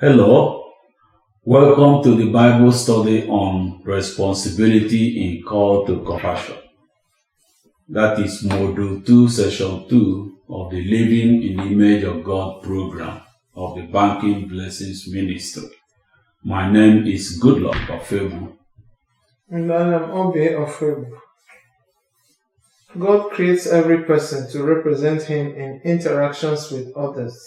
Hello, welcome to the Bible study on responsibility in call to compassion. That is Module 2, Session 2 of the Living in the Image of God program of the Banking Blessings Ministry. My name is Goodluck Ofebu. And I am Obe Ofebu. God creates every person to represent Him in interactions with others,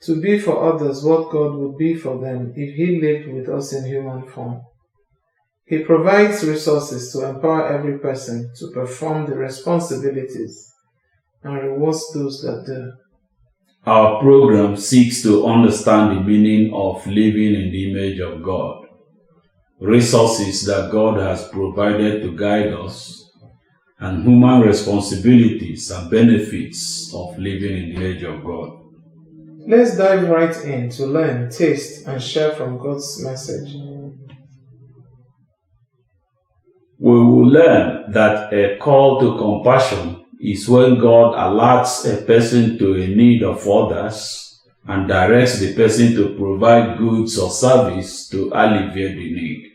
to be for others what God would be for them if He lived with us in human form. He provides resources to empower every person to perform the responsibilities and rewards those that do. Our program seeks to understand the meaning of living in the image of God, resources that God has provided to guide us, and human responsibilities and benefits of living in the image of God. Let's dive right in to learn, taste, and share from God's message. We will learn that a call to compassion is when God alerts a person to a need of others and directs the person to provide goods or service to alleviate the need.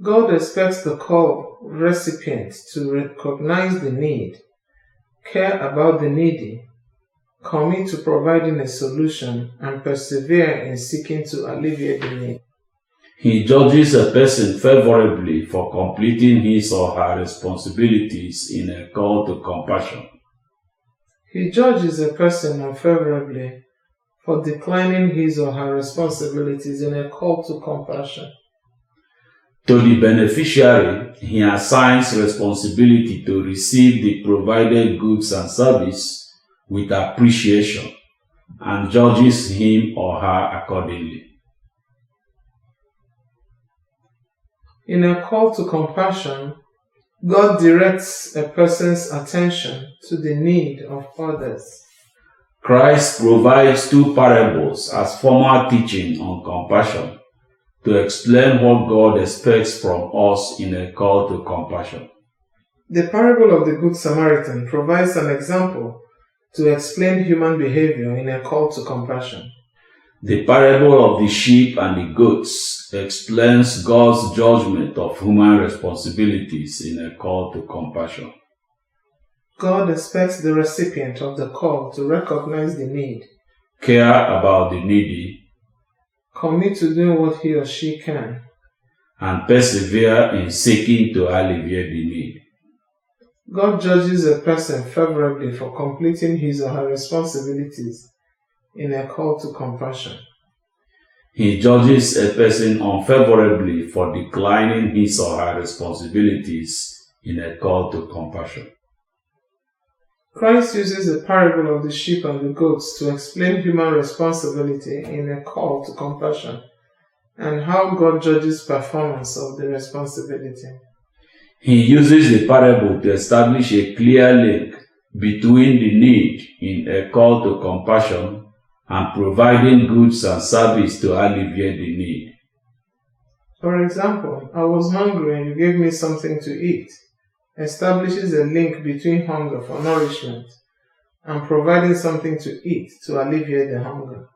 God expects the call recipient to recognize the need, care about the needy, commit to providing a solution, and persevere in seeking to alleviate the need. He judges a person favorably for completing his or her responsibilities in a call to compassion. He judges a person unfavorably for declining his or her responsibilities in a call to compassion. To the beneficiary, he assigns responsibility to receive the provided goods and service with appreciation and judges him or her accordingly. In a call to compassion, God directs a person's attention to the need of others. Christ provides two parables as formal teaching on compassion to explain what God expects from us in a call to compassion. The parable of the Good Samaritan provides an example to explain human behavior in a call to compassion. The parable of the sheep and the goats explains God's judgment of human responsibilities in a call to compassion. God expects the recipient of the call to recognize the need, care about the needy, commit to doing what he or she can, and persevere in seeking to alleviate the need. God judges a person favorably for completing his or her responsibilities in a call to compassion. He judges a person unfavorably for declining his or her responsibilities in a call to compassion. Christ uses the parable of the sheep and the goats to explain human responsibility in a call to compassion and how God judges performance of the responsibility. He uses the parable to establish a clear link between the need in a call to compassion and providing goods and service to alleviate the need. For example, I was hungry and you gave me something to eat establishes a link between hunger for nourishment and providing something to eat to alleviate the hunger.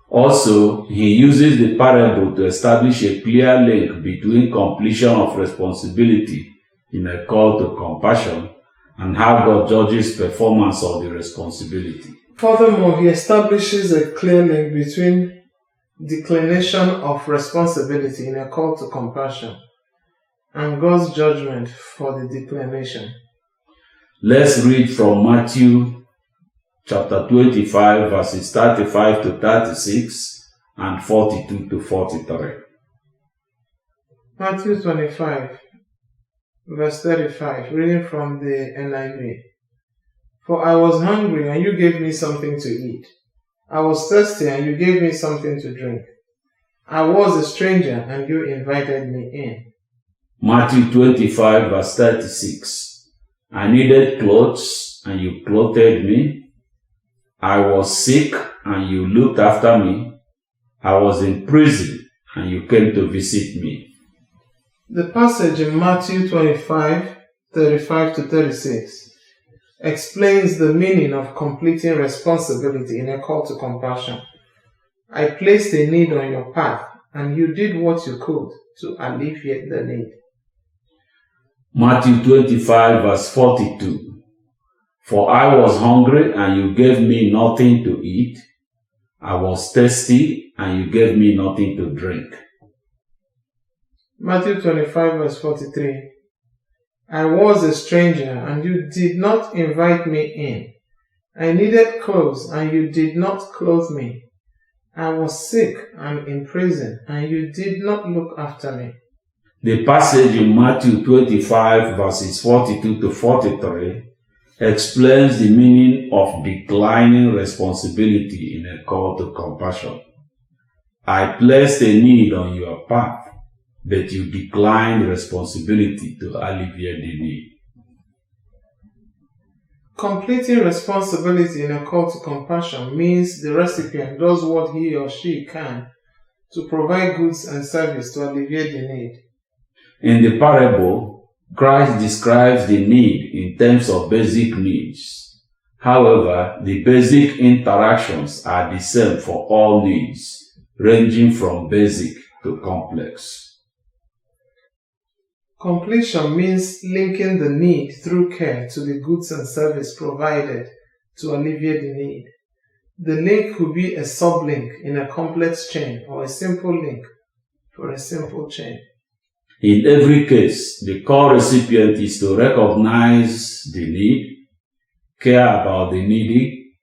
Also, he uses the parable to establish a clear link between completion of responsibility in a call to compassion and how God judges performance of the responsibility. Furthermore, he establishes a clear link between declination of responsibility in a call to compassion and God's judgment for the declination. Let's read from Matthew chapter 25 verses 35 to 36 and 42 to 43. Matthew 25 verse 35, reading from the NIV. For I was hungry and you gave me something to eat. I was thirsty and you gave me something to drink. I was a stranger and you invited me in. Matthew 25 verse 36. I needed clothes and you clothed me. I was sick and you looked after me. I was in prison and you came to visit me. The passage in Matthew 25, 35 to 36 explains the meaning of completing responsibility in a call to compassion. I placed a need on your path, and you did what you could to alleviate the need. Matthew 25 verse 42. For I was hungry and you gave me nothing to eat. I was thirsty and you gave me nothing to drink. Matthew 25 verse 43. I was a stranger and you did not invite me in. I needed clothes and you did not clothe me. I was sick and in prison and you did not look after me. The passage in Matthew 25 verses 42 to 43 explains the meaning of declining responsibility in a call to compassion. I placed a need on your path, but you declined responsibility to alleviate the need. Completing responsibility in a call to compassion means the recipient does what he or she can to provide goods and service to alleviate the need. In the parable, Christ describes the need in terms of basic needs. However, the basic interactions are the same for all needs, ranging from basic to complex. Completion means linking the need through care to the goods and service provided to alleviate the need. The link could be a sublink in a complex chain or a simple link for a simple chain. In every case, the call recipient is to recognize the need, care about the needy,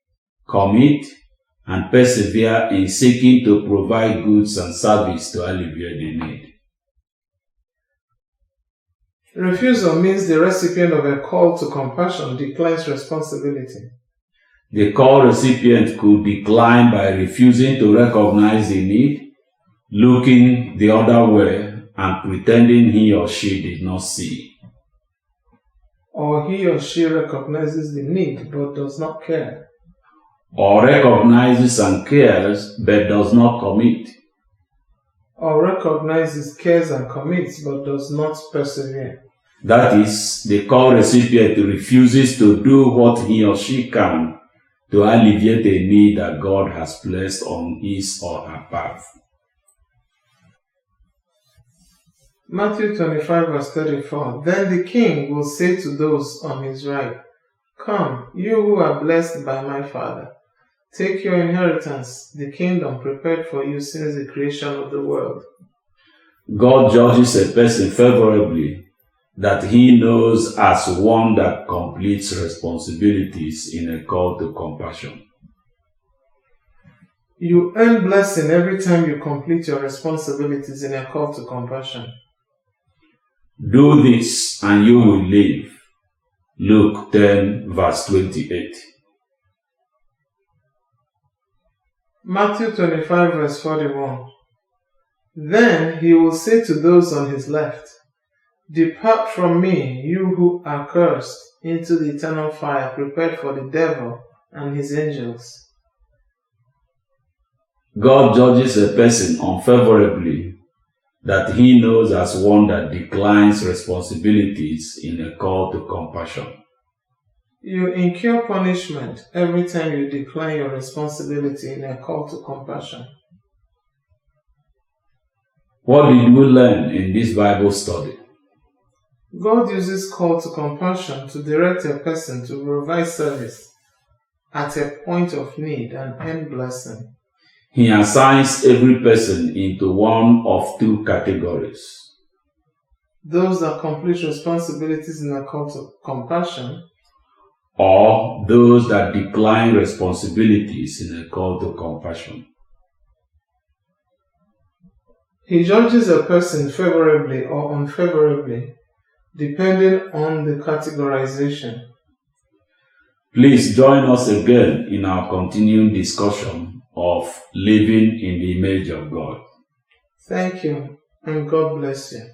commit, and persevere in seeking to provide goods and service to alleviate the need. Refusal means the recipient of a call to compassion declines responsibility. The call recipient could decline by refusing to recognize the need, looking the other way, and pretending he or she did not see. Or he or she recognizes the need but does not care. Or recognizes and cares but does not commit. Or recognizes, cares, and commits but does not persevere. That is, the call recipient refuses to do what he or she can to alleviate a need that God has placed on his or her path. Matthew 25 verse 34. Then the king will say to those on his right, Come, you who are blessed by my Father, take your inheritance, the kingdom prepared for you since the creation of the world. God judges a person favorably that he knows as one that completes responsibilities in a call to compassion. You earn blessing every time you complete your responsibilities in a call to compassion. Do this and you will live. Luke 10 verse 28. Matthew 25 verse 41. Then he will say to those on his left, Depart from me, you who are cursed, into the eternal fire prepared for the devil and his angels. God judges a person unfavorably that he knows as one that declines responsibilities in a call to compassion. You incur punishment every time you decline your responsibility in a call to compassion. What did we learn in this Bible study? God uses call to compassion to direct a person to provide service at a point of need and earn blessing. He assigns every person into one of two categories. Those that complete responsibilities in a call to compassion, or those that decline responsibilities in a call to compassion. He judges a person favorably or unfavorably, depending on the categorization. Please join us again in our continuing discussion of living in the image of God. Thank you, and God bless you.